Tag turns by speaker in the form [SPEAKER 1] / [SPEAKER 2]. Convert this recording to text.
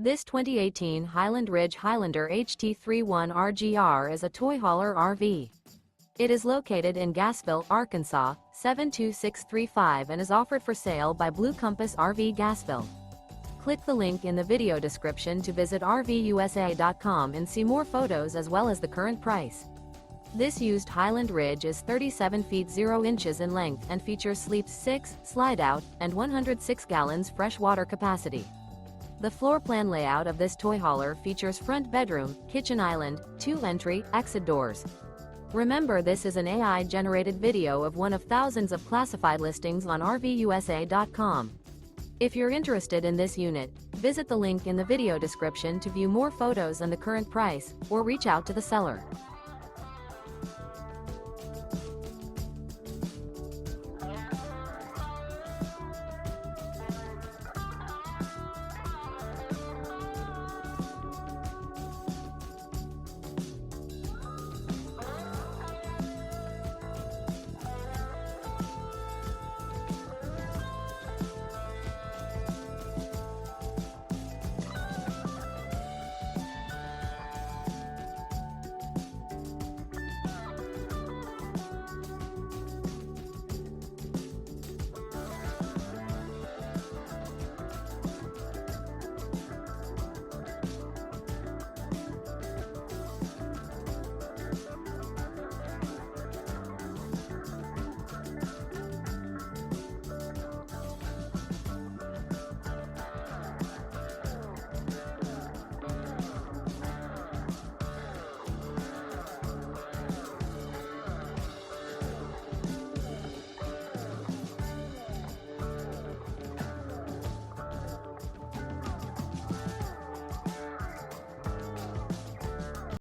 [SPEAKER 1] This 2018 Highland Ridge Highlander HT31RGR is a toy hauler RV. It is located in Gassville, Arkansas, 72635 and is offered for sale by Blue Compass RV Gassville. Click the link in the video description to visit RVUSA.com and see more photos as well as the current price. This used Highland Ridge is 37 feet 0 inches in length and features sleeps 6, slide-out, and 106 gallons fresh water capacity. The floor plan layout of this toy hauler features front bedroom, kitchen island, 2 entry, exit doors. Remember, this is an AI-generated video of one of thousands of classified listings on RVUSA.com. If you're interested in this unit, visit the link in the video description to view more photos and the current price, or reach out to the seller.